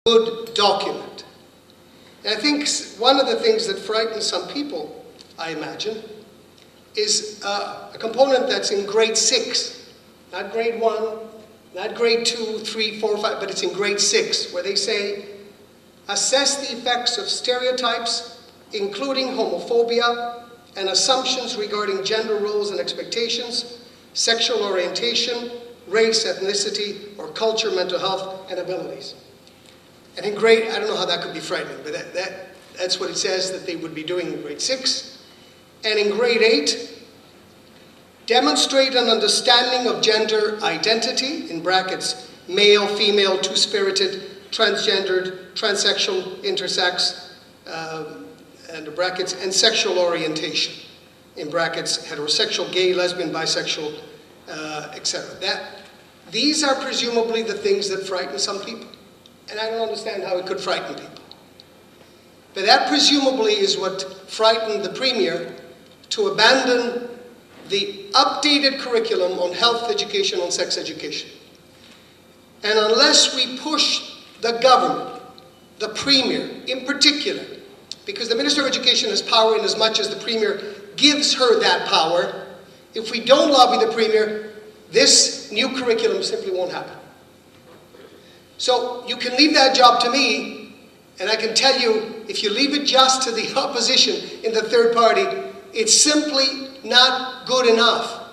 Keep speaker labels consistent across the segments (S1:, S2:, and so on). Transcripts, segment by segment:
S1: good document. And I think one of the things that frightens some people, I imagine, is a component that's in grade 6, not grade 1, not grade 2, 3, 4, 5, but it's in grade 6, where they say, assess the effects of stereotypes, including homophobia, and assumptions regarding gender roles and expectations, sexual orientation, race, ethnicity, or culture, mental health, and abilities. And in grade, I don't know how that could be frightening, but that's what it says that they would be doing in grade 6. And in grade 8, demonstrate an understanding of gender identity, in brackets, male, female, two-spirited, transgendered, transsexual, intersex, and brackets, and sexual orientation, in brackets, heterosexual, gay, lesbian, bisexual, etc. These are presumably the things that frighten some people. And I don't understand how it could frighten people. But that presumably is what frightened the Premier to abandon the updated curriculum on health education, on sex education. And unless we push the government, the Premier in particular, because the Minister of Education has power in as much as the Premier gives her that power, if we don't lobby the Premier, this new curriculum simply won't happen. So you can leave that job to me, and I can tell you, if you leave it just to the opposition in the third party, it's simply not good enough.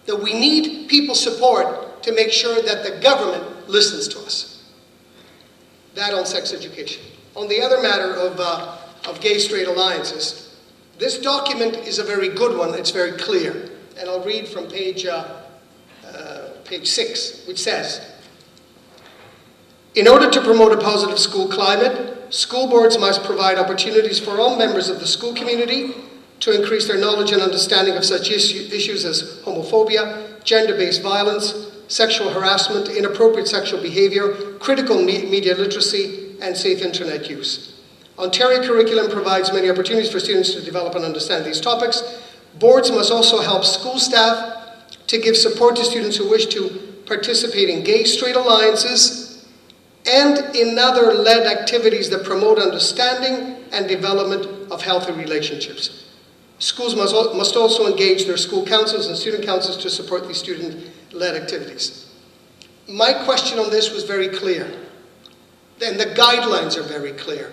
S1: That we need people's support to make sure that the government listens to us. That on sex education. On the other matter of gay-straight alliances, this document is a very good one. It's very clear. And I'll read from page 6, which says, in order to promote a positive school climate, school boards must provide opportunities for all members of the school community to increase their knowledge and understanding of such issues as homophobia, gender-based violence, sexual harassment, inappropriate sexual behavior, critical media literacy, and safe internet use. Ontario curriculum provides many opportunities for students to develop and understand these topics. Boards must also help school staff to give support to students who wish to participate in gay-straight alliances and in other led activities that promote understanding and development of healthy relationships. Schools must also engage their school councils and student councils to support these student-led activities. My question on this was very clear, and the guidelines are very clear.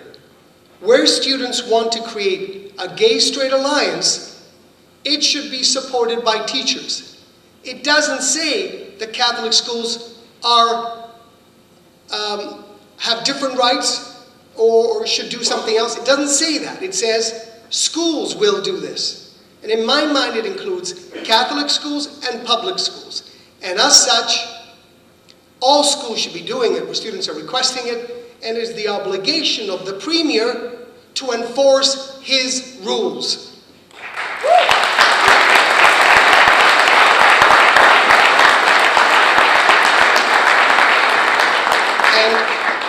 S1: Where students want to create a gay-straight alliance, it should be supported by teachers. It doesn't say that Catholic schools have different rights or should do something else. It doesn't say that. It says schools will do this. And in my mind, it includes Catholic schools and public schools. And as such, all schools should be doing it where students are requesting it, and it is the obligation of the Premier to enforce his rules.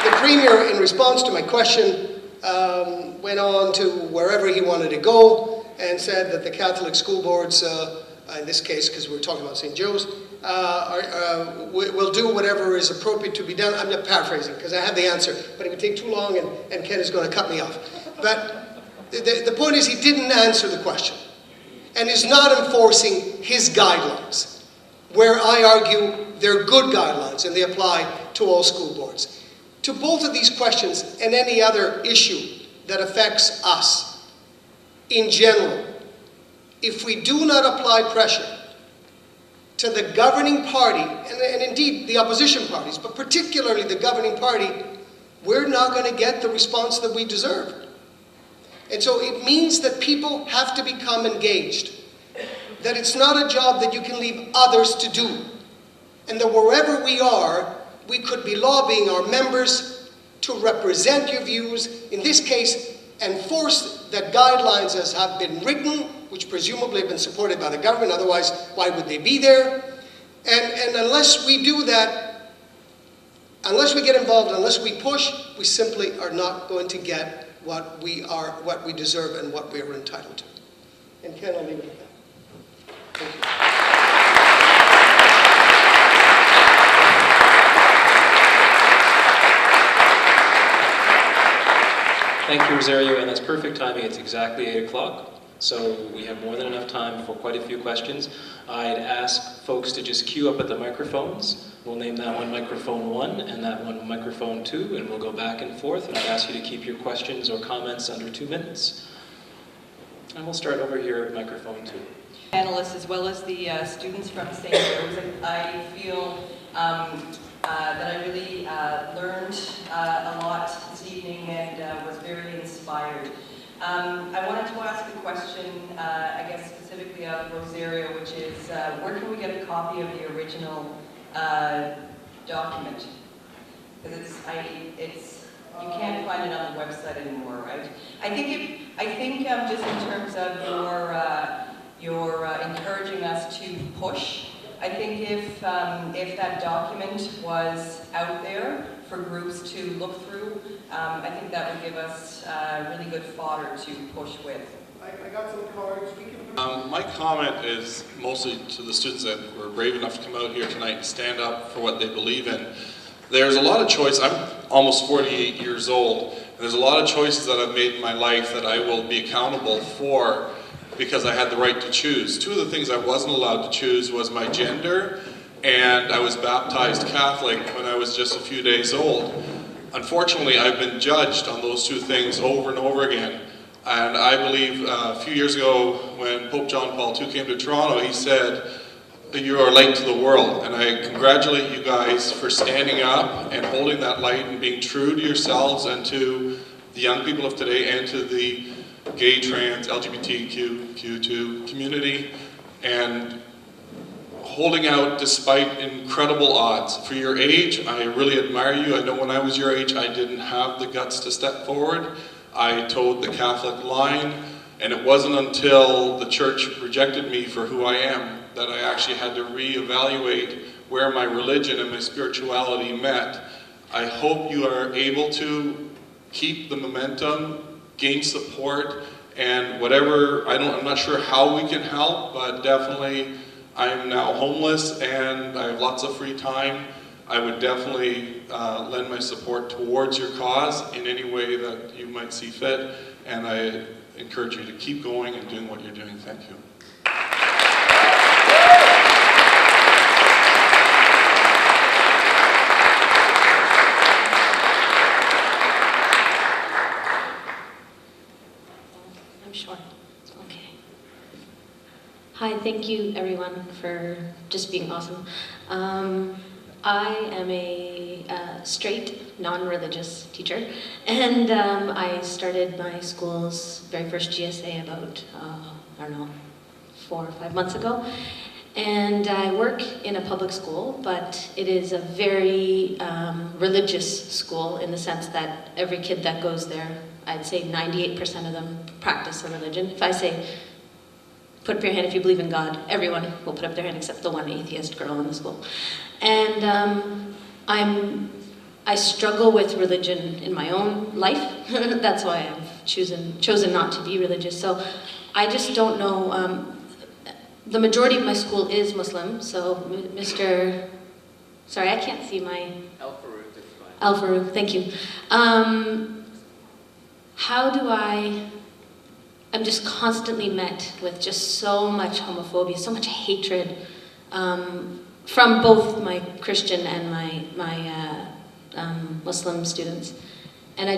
S1: The Premier, in response to my question, went on to wherever he wanted to go and said that the Catholic school boards, in this case, because we're talking about St. Joe's, will do whatever is appropriate to be done. I'm not paraphrasing because I have the answer, but it would take too long and Ken is going to cut me off. But the point is he didn't answer the question and is not enforcing his guidelines, where I argue they're good guidelines and they apply to all school boards. To both of these questions and any other issue that affects us in general, if we do not apply pressure to the governing party, and indeed the opposition parties, but particularly the governing party, we're not going to get the response that we deserve. And so it means that people have to become engaged, that it's not a job that you can leave others to do, and that wherever we are, we could be lobbying our members to represent your views, in this case, enforce the guidelines as have been written, which presumably have been supported by the government, otherwise why would they be there? And unless we do that, unless we get involved, unless we push, we simply are not going to get what we deserve and what we are entitled to. And Ken, I'll leave it at that. Thank you.
S2: Thank you, Rosario, and that's perfect timing. It's exactly 8 o'clock, so we have more than enough time for quite a few questions. I'd ask folks to just queue up at the microphones. We'll name that one microphone 1 and that one microphone 2, and we'll go back and forth, and I'd ask you to keep your questions or comments under 2 minutes. And we'll start over here at microphone 2.
S3: Panelists as well as the students from St. Joe's. I feel that I really learned a lot this evening and was very inspired. I wanted to ask a question, I guess specifically of Rosario, which is where can we get a copy of the original document? Because you can't find it on the website anymore, right? I think just in terms of your encouraging us to push. I think if that document was out there for groups to look through, I think that would give us really good fodder to push with.
S1: I got some cards.
S4: My comment is mostly to the students that were brave enough to come out here tonight and stand up for what they believe in. There's a lot of choice. I'm almost 48 years old, and there's a lot of choices that I've made in my life that I will be accountable for, because I had the right to choose. Two of the things I wasn't allowed to choose was my gender, and I was baptized Catholic when I was just a few days old. Unfortunately, I've been judged on those two things over and over again. And I believe a few years ago when Pope John Paul II came to Toronto, he said, "You are a light to the world." And I congratulate you guys for standing up and holding that light and being true to yourselves and to the young people of today and to the gay, trans, LGBTQ2 community, and holding out despite incredible odds. For your age, I really admire you. I know when I was your age, I didn't have the guts to step forward. I towed the Catholic line, and it wasn't until the church rejected me for who I am that I actually had to reevaluate where my religion and my spirituality met. I hope you are able to keep the momentum, gain support, and whatever, I'm not sure how we can help, but definitely I'm now homeless and I have lots of free time. I would definitely lend my support towards your cause in any way that you might see fit, and I encourage you to keep going and doing what you're doing. Thank you.
S5: I'm short. Okay. Hi, thank you everyone for just being awesome. I am a straight, non-religious teacher, and I started my school's very first GSA about, I don't know, 4 or 5 months ago. And I work in a public school, but it is a very religious school in the sense that every kid that goes there, I'd say 98% of them practice a religion. If I say, put up your hand if you believe in God, everyone will put up their hand except the one atheist girl in the school. And I struggle with religion in my own life. That's why I've chosen not to be religious. So I just don't know. The majority of my school is Muslim, so sorry, I can't see my...
S6: Al-Farouk is fine.
S5: Al-Farouk, thank you. How do I'm just constantly met with just so much homophobia, so much hatred from both my Christian and my Muslim students. And I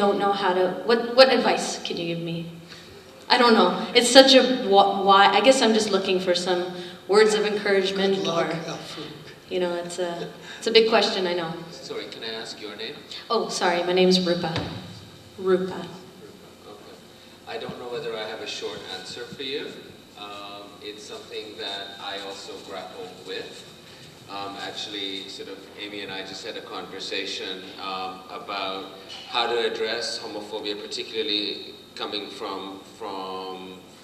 S5: don't know how to, what advice can you give me? I don't know. It's such a why. I guess I'm just looking for some words of encouragement.
S1: Good luck,
S5: or, you know, it's a big question, I know.
S6: Sorry, can I ask your name?
S5: Oh, sorry, my name's Rupa. Rupa.
S6: Okay. I don't know whether I have a short answer for you. It's something that I also grappled with. Actually, sort of, Amy and I just had a conversation about how to address homophobia, particularly coming from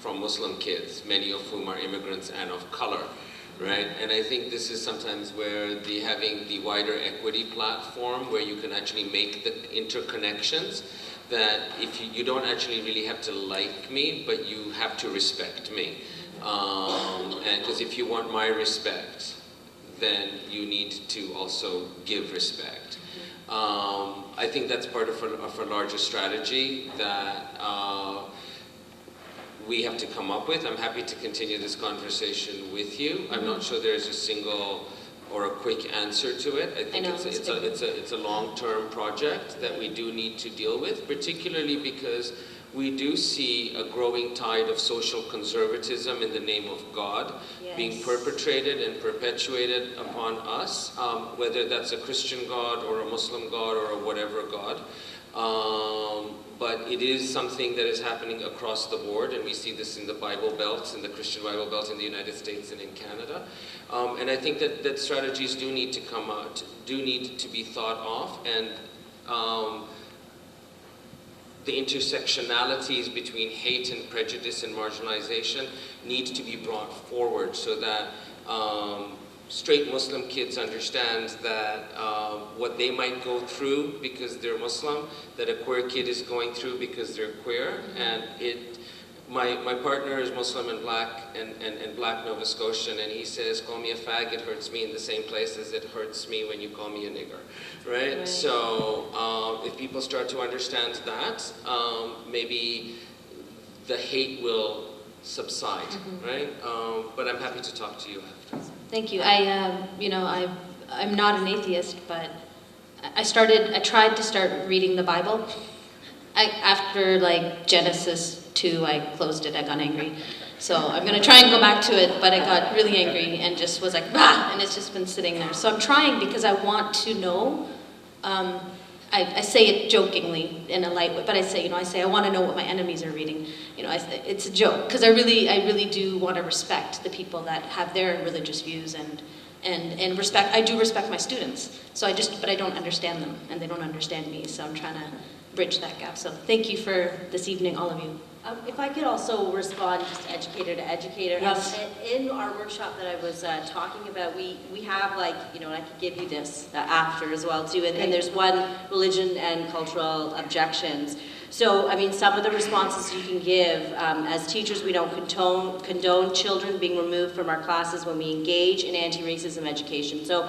S6: Muslim kids, many of whom are immigrants and of color, right? And I think this is sometimes where having the wider equity platform, where you can actually make the interconnections, that if you don't actually really have to like me, but you have to respect me. And because if you want my respect, then you need to also give respect. I think that's part of a larger strategy that we have to come up with. I'm happy to continue this conversation with you. I'm not sure there's a single or a quick answer to it. I think it's a long-term project that we do need to deal with, particularly because we do see a growing tide of social conservatism in the name of God being perpetrated and perpetuated upon us, whether that's a Christian God or a Muslim God or a whatever God. But it is something that is happening across the board, and we see this in the Bible Belt, in the Christian Bible Belt in the United States and in Canada. And I think that strategies do need to come out, do need to be thought of, and the intersectionalities between hate and prejudice and marginalization need to be brought forward so that straight Muslim kids understand that what they might go through because they're Muslim, that a queer kid is going through because they're queer. And my partner is Muslim and black Nova Scotian, and he says, call me a fag, it hurts me in the same place as it hurts me when you call me a nigger, right? So if people start to understand that, maybe the hate will subside, right? But I'm happy to talk to you after.
S5: Thank you. I'm not an atheist, but I tried to start reading the Bible. After like Genesis 2, I closed it, I got angry. So I'm gonna try and go back to it, but I got really angry and just was like, bah! And it's just been sitting there. So I'm trying because I want to know. I say it jokingly in a light way, but I say I want to know what my enemies are reading. It's a joke because I really do want to respect the people that have their religious views and respect. I do respect my students. But I don't understand them and they don't understand me. So I'm trying to bridge that gap. So thank you for this evening, all of you.
S7: If I could also respond just educator to educator.
S5: Yes.
S7: In our workshop that I was talking about, we have and I could give you this after as well too, and there's one, religion and cultural objections. So, some of the responses you can give, as teachers, we don't condone children being removed from our classes when we engage in anti-racism education. So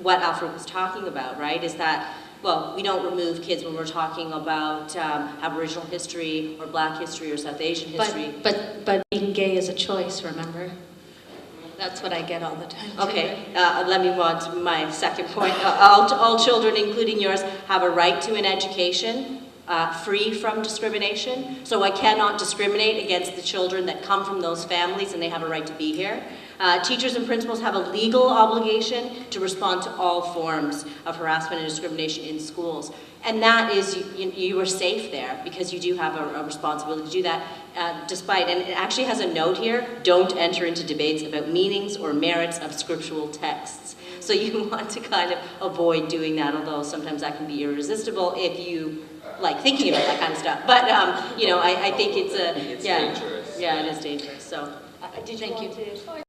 S7: what Alfred was talking about, right, is that well, we don't remove kids when we're talking about Aboriginal history or Black history or South Asian history.
S5: But being gay is a choice, remember? That's what I get all the time.
S7: Okay, let me move on to my second point. All children, including yours, have a right to an education free from discrimination. So I cannot discriminate against the children that come from those families and they have a right to be here. Teachers and principals have a legal obligation to respond to all forms of harassment and discrimination in schools. And that is, you are safe there because you do have a responsibility to do that and it actually has a note here, don't enter into debates about meanings or merits of scriptural texts. So you want to kind of avoid doing that, although sometimes that can be irresistible if you like thinking about that kind of stuff. But, I think it's
S6: dangerous.
S7: Yeah, it is dangerous, so.
S5: Thank you.